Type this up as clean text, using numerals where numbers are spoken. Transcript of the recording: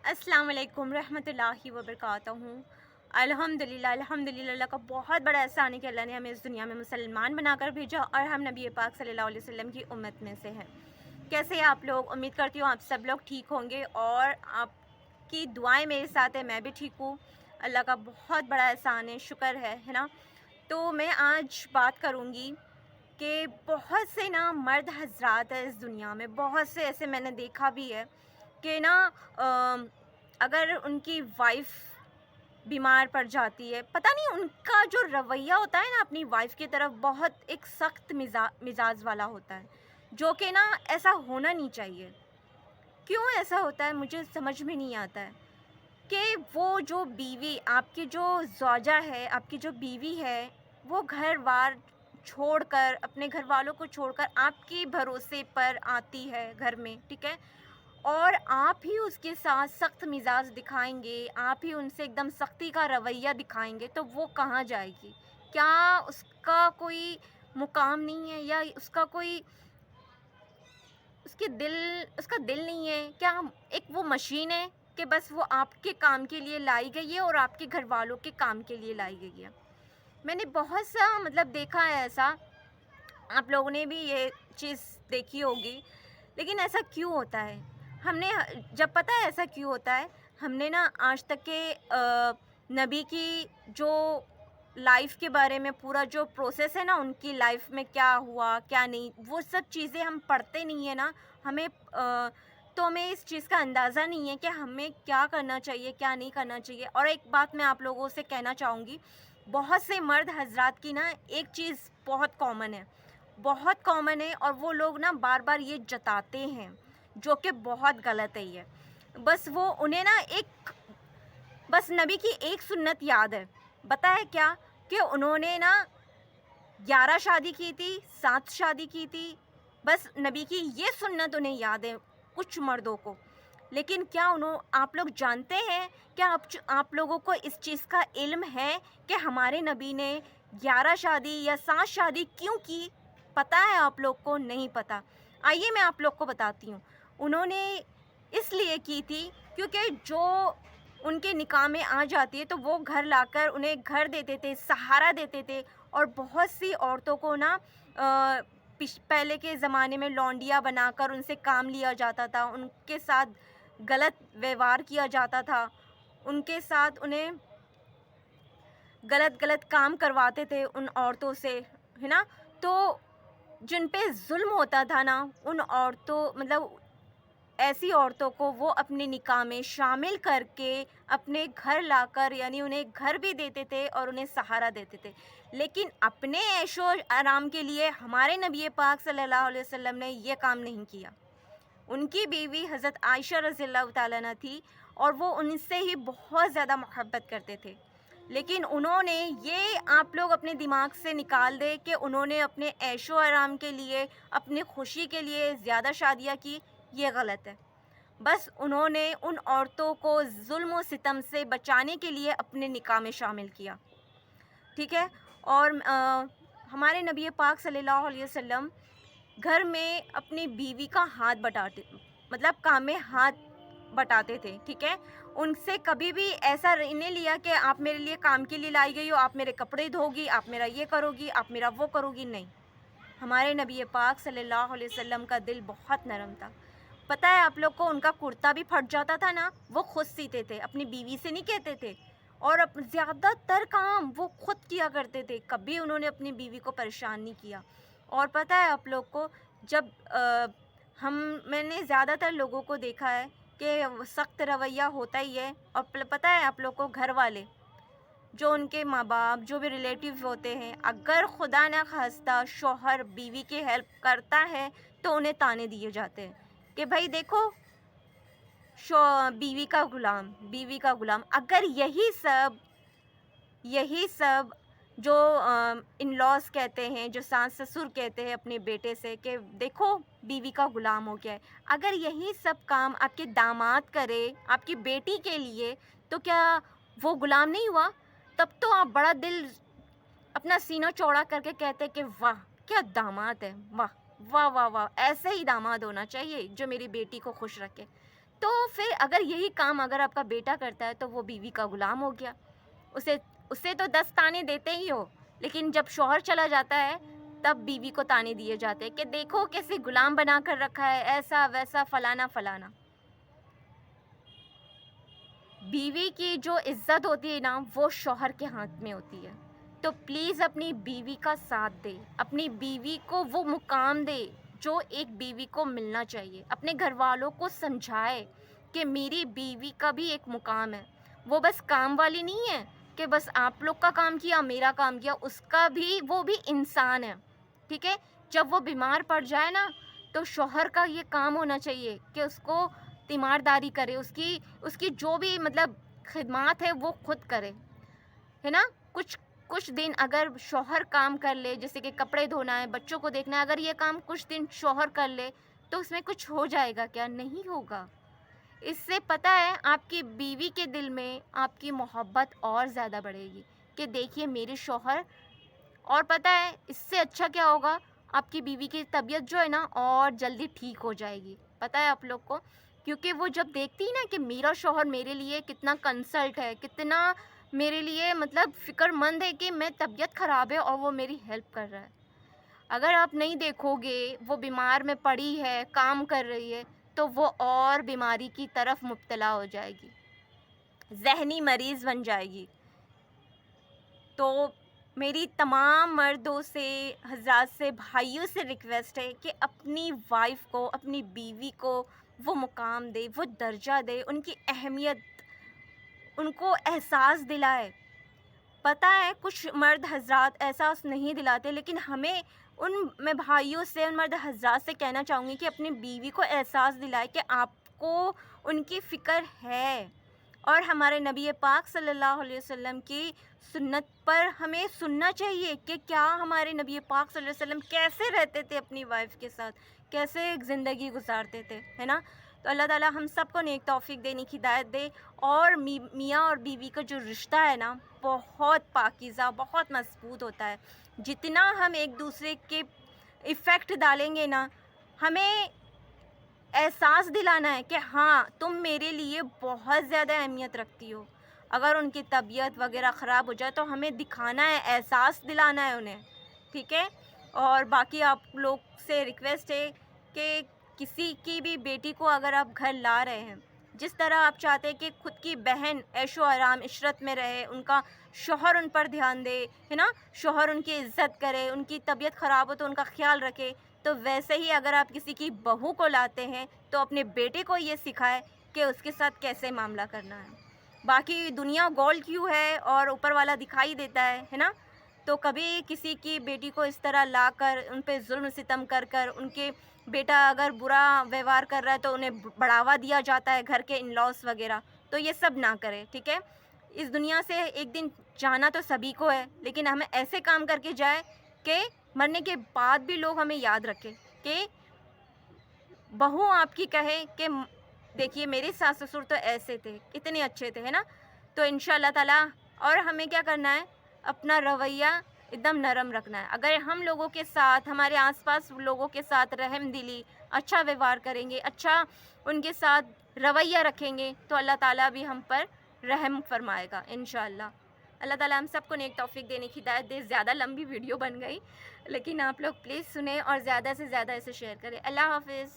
السلام علیکم رحمۃ اللہ وبرکاتہ۔ الحمدللہ اللہ کا بہت بڑا احسان ہے کہ اللہ نے ہمیں اس دنیا میں مسلمان بنا کر بھیجا اور ہم نبی پاک صلی اللہ علیہ وسلم کی امت میں سے ہیں۔ کیسے ہیں آپ لوگ؟ امید کرتی ہوں آپ سب لوگ ٹھیک ہوں گے اور آپ کی دعائیں میرے ساتھ ہیں، میں بھی ٹھیک ہوں۔ اللہ کا بہت بڑا احسان ہے، شکر ہے نا۔ تو میں آج بات کروں گی کہ بہت سے مرد حضرات ہیں اس دنیا میں، بہت سے ایسے میں نے دیکھا بھی ہے کہ اگر ان کی وائف بیمار پڑ جاتی ہے، پتہ نہیں ان کا جو رویہ ہوتا ہے اپنی وائف کی طرف بہت ایک سخت مزاج والا ہوتا ہے، جو کہ ایسا ہونا نہیں چاہیے۔ کیوں ایسا ہوتا ہے مجھے سمجھ میں نہیں آتا ہے کہ وہ جو بیوی آپ کی جو زوجہ ہے، آپ کی جو بیوی ہے، وہ گھر بار چھوڑ کر، اپنے گھر والوں کو چھوڑ کر آپ کے بھروسے پر آتی ہے گھر میں، ٹھیک ہے، اور آپ ہی اس کے ساتھ سخت مزاج دکھائیں گے، آپ ہی ان سے ایک دم سختی کا رویہ دکھائیں گے، تو وہ کہاں جائے گی؟ کیا اس کا کوئی مقام نہیں ہے، یا اس کا کوئی اس کا دل نہیں ہے؟ کیا ایک وہ مشین ہے کہ بس وہ آپ کے کام کے لیے لائی گئی ہے اور آپ کے گھر والوں کے کام کے لیے لائی گئی ہے؟ میں نے بہت سا دیکھا ہے ایسا، آپ لوگوں نے بھی یہ چیز دیکھی ہوگی، لیکن ایسا کیوں ہوتا ہے؟ ہم نے جب پتہ ہے ایسا کیوں ہوتا ہے، ہم نے آج تک کے نبی کی جو لائف کے بارے میں پورا جو پروسیس ہے ان کی لائف میں کیا ہوا کیا نہیں، وہ سب چیزیں ہم پڑھتے نہیں ہیں ہمیں تو ہمیں اس چیز کا اندازہ نہیں ہے کہ ہمیں کیا کرنا چاہیے کیا نہیں کرنا چاہیے۔ اور ایک بات میں آپ لوگوں سے کہنا چاہوں گی، بہت سے مرد حضرات کی ایک چیز بہت کامن ہے اور وہ لوگ بار بار یہ جتاتے ہیں، جو کہ بہت غلط ہے۔ یہ بس وہ انہیں بس نبی کی ایک سنت یاد ہے، بتائے کیا کہ انہوں نے 11 شادی کی تھی، 7 شادی کی تھی، بس نبی کی یہ سنت انہیں یاد ہے کچھ مردوں کو۔ لیکن کیا آپ لوگ جانتے ہیں، کیا آپ لوگوں کو اس چیز کا علم ہے کہ ہمارے نبی نے 11 شادی یا 7 شادی کیوں کی؟ پتہ ہے آپ لوگ کو؟ نہیں پتہ۔ آئیے میں آپ لوگ کو بتاتی ہوں۔ انہوں نے اس لیے کی تھی کیونکہ جو ان کے نکاح میں آ جاتی ہے تو وہ گھر لا کر انہیں گھر دیتے تھے، سہارا دیتے تھے، اور بہت سی عورتوں کو پہلے کے زمانے میں لونڈیاں بنا کر ان سے کام لیا جاتا تھا، ان کے ساتھ غلط ویوہار کیا جاتا تھا، ان کے ساتھ انہیں غلط کام کرواتے تھے ان عورتوں سے، ہے نا۔ تو جن پہ ظلم ہوتا تھا ان عورتوں ایسی عورتوں کو وہ اپنے نکاح میں شامل کر کے اپنے گھر لا کر انہیں گھر بھی دیتے تھے اور انہیں سہارا دیتے تھے۔ لیکن اپنے عیش و آرام کے لیے ہمارے نبی پاک صلی اللہ علیہ وسلم نے یہ کام نہیں کیا۔ ان کی بیوی حضرت عائشہ رضی اللہ تعالیٰ عنہ تھی اور وہ ان سے ہی بہت زیادہ محبت کرتے تھے، لیکن انہوں نے یہ آپ لوگ اپنے دماغ سے نکال دے کہ انہوں نے اپنے عیش و آرام کے لیے، اپنی خوشی کے لیے زیادہ شادیاں کی، یہ غلط ہے۔ بس انہوں نے ان عورتوں کو ظلم و ستم سے بچانے کے لیے اپنے نکاح میں شامل کیا، ٹھیک ہے۔ اور ہمارے نبی پاک صلی اللہ علیہ وسلم گھر میں اپنی بیوی کا ہاتھ بٹاتے، کام میں ہاتھ بٹاتے تھے، ٹھیک ہے۔ ان سے کبھی بھی ایسا نہیں لیا کہ آپ میرے لیے کام کے لیے لائی گئی ہو، آپ میرے کپڑے دھو گی، آپ میرا یہ کرو گی، آپ میرا وہ کرو گی، نہیں۔ ہمارے نبی پاک صلی اللہ علیہ وسلم کا دل بہت نرم تھا۔ پتہ ہے آپ لوگ کو، ان کا کرتا بھی پھٹ جاتا تھا وہ خود سیتے تھے، اپنی بیوی سے نہیں کہتے تھے، اور زیادہ تر کام وہ خود کیا کرتے تھے، کبھی انہوں نے اپنی بیوی کو پریشان نہیں کیا۔ اور پتہ ہے آپ لوگ کو، جب میں نے زیادہ تر لوگوں کو دیکھا ہے کہ سخت رویہ ہوتا ہی ہے، اور پتہ ہے آپ لوگ کو، گھر والے جو ان کے ماں باپ جو بھی ریلیٹیو ہوتے ہیں، اگر خدا نہ خواستہ شوہر بیوی کی ہیلپ کرتا ہے تو انہیں تانے دیے جاتے ہیں کہ بھائی دیکھو بیوی کا غلام۔ اگر یہی سب جو ان لاز کہتے ہیں، جو ساس سسر کہتے ہیں اپنے بیٹے سے کہ دیکھو بیوی کا غلام ہو گیا ہے، اگر یہی سب کام آپ کے داماد کرے آپ کی بیٹی کے لیے، تو کیا وہ غلام نہیں ہوا؟ تب تو آپ بڑا دل اپنا سینہ چوڑا کر کے کہتے کہ واہ کیا داماد ہے، واہ واہ واہ واہ، ایسے ہی داماد ہونا چاہیے جو میری بیٹی کو خوش رکھے۔ تو پھر اگر یہی کام اگر آپ کا بیٹا کرتا ہے تو وہ بیوی کا غلام ہو گیا، اسے تو 10 طعنے دیتے ہی ہو، لیکن جب شوہر چلا جاتا ہے تب بیوی کو طعنے دیے جاتے ہیں کہ دیکھو کیسے غلام بنا کر رکھا ہے، ایسا ویسا فلانا فلانا۔ بیوی کی جو عزت ہوتی ہے نا وہ شوہر کے ہاتھ میں ہوتی ہے، تو پلیز اپنی بیوی کا ساتھ دے، اپنی بیوی کو وہ مقام دے جو ایک بیوی کو ملنا چاہیے، اپنے گھر والوں کو سمجھائے کہ میری بیوی کا بھی ایک مقام ہے، وہ بس کام والی نہیں ہے کہ بس آپ لوگ کا کام کیا میرا کام کیا، اس کا بھی وہ بھی انسان ہے، ٹھیک ہے۔ جب وہ بیمار پڑ جائے نا تو شوہر کا یہ کام ہونا چاہیے کہ اس کو تیمارداری کرے، اس کی جو بھی مطلب خدمات ہے وہ خود کرے، ہے نا۔ کچھ دن اگر شوہر کام کر لے، جیسے کہ کپڑے دھونا ہے، بچوں کو دیکھنا ہے، اگر یہ کام کچھ دن شوہر کر لے تو اس میں کچھ ہو جائے گا کیا؟ نہیں ہوگا۔ اس سے پتہ ہے آپ کی بیوی کے دل میں آپ کی محبت اور زیادہ بڑھے گی کہ دیکھیے میرے شوہر، اور پتہ ہے اس سے اچھا کیا ہوگا، آپ کی بیوی کی طبیعت جو ہے نا اور جلدی ٹھیک ہو جائے گی، پتہ ہے آپ لوگ کو، کیونکہ وہ جب دیکھتی نا کہ میرا شوہر میرے لیے کتنا کنسلٹ ہے، کتنا میرے لیے مطلب فکر مند ہے کہ میں طبیعت خراب ہے اور وہ میری ہیلپ کر رہا ہے۔ اگر آپ نہیں دیکھو گے وہ بیمار میں پڑی ہے، کام کر رہی ہے، تو وہ اور بیماری کی طرف مبتلا ہو جائے گی، ذہنی مریض بن جائے گی۔ تو میری تمام مردوں سے، حضرات سے، بھائیوں سے ریکویسٹ ہے کہ اپنی وائف کو، اپنی بیوی کو وہ مقام دے، وہ درجہ دے، ان کی اہمیت ان کو احساس دلائے۔ پتہ ہے کچھ مرد حضرات احساس نہیں دلاتے، لیکن ہمیں میں بھائیوں سے، ان مرد حضرات سے کہنا چاہوں گی کہ اپنی بیوی کو احساس دلائے کہ آپ کو ان کی فکر ہے، اور ہمارے نبی پاک صلی اللہ علیہ وسلم کی سنت پر ہمیں سننا چاہیے کہ کیا ہمارے نبی پاک صلی اللہ علیہ وسلم کیسے رہتے تھے اپنی وائف کے ساتھ، کیسے ایک زندگی گزارتے تھے، ہے نا۔ تو اللہ تعالیٰ ہم سب کو نیک توفیق دینے کی ہدایت دے، اور میاں اور بیوی کا جو رشتہ ہے نا بہت پاکیزہ، بہت مضبوط ہوتا ہے۔ جتنا ہم ایک دوسرے کے ایفیکٹ ڈالیں گے نا، ہمیں احساس دلانا ہے کہ ہاں تم میرے لیے بہت زیادہ اہمیت رکھتی ہو۔ اگر ان کی طبیعت وغیرہ خراب ہو جائے تو ہمیں دکھانا ہے، احساس دلانا ہے انہیں، ٹھیک ہے۔ اور باقی آپ لوگ سے ریکویسٹ ہے کہ کسی کی بھی بیٹی کو اگر آپ گھر لا رہے ہیں، جس طرح آپ چاہتے ہیں کہ خود کی بہن عیش و آرام عشرت میں رہے، ان کا شوہر ان پر دھیان دے، ہے نا، شوہر ان کی عزت کرے، ان کی طبیعت خراب ہو تو ان کا خیال رکھے، تو ویسے ہی اگر آپ کسی کی بہو کو لاتے ہیں تو اپنے بیٹے کو یہ سکھائے کہ اس کے ساتھ کیسے معاملہ کرنا ہے۔ باقی دنیا گول کیوں ہے اور اوپر والا دکھائی دیتا ہے نا، تو کبھی کسی کی بیٹی کو اس طرح لا کر ان پہ ظلم ستم کر ان کے بیٹا اگر برا ویوہار کر رہا ہے تو انہیں بڑھاوا دیا جاتا ہے گھر کے ان لاس وغیرہ، تو یہ سب نہ کرے، ٹھیک ہے۔ اس دنیا سے ایک دن جانا تو سبھی کو ہے، لیکن ہمیں ایسے کام کر کے جائے کہ مرنے کے بعد بھی لوگ ہمیں یاد رکھے، کہ بہو آپ کی کہے کہ دیکھیے میرے ساس سسر تو ایسے تھے، اتنے اچھے تھے، ہے نا۔ تو انشاءاللہ تعالیٰ، اور ہمیں کیا کرنا ہے، اپنا رویہ ایک دم نرم رکھنا ہے۔ اگر ہم لوگوں کے ساتھ، ہمارے آس پاس لوگوں کے ساتھ رحم دلی، اچھا ویوہار کریں گے، اچھا ان کے ساتھ رویہ رکھیں گے، تو اللہ تعالیٰ بھی ہم پر رحم فرمائے گا انشاءاللہ۔ اللہ تعالیٰ ہم سب کو نیک توفیق دینے کی ہدایت دے۔ زیادہ لمبی ویڈیو بن گئی، لیکن آپ لوگ پلیز سنیں اور زیادہ سے زیادہ اسے شیئر کریں۔ اللہ حافظ۔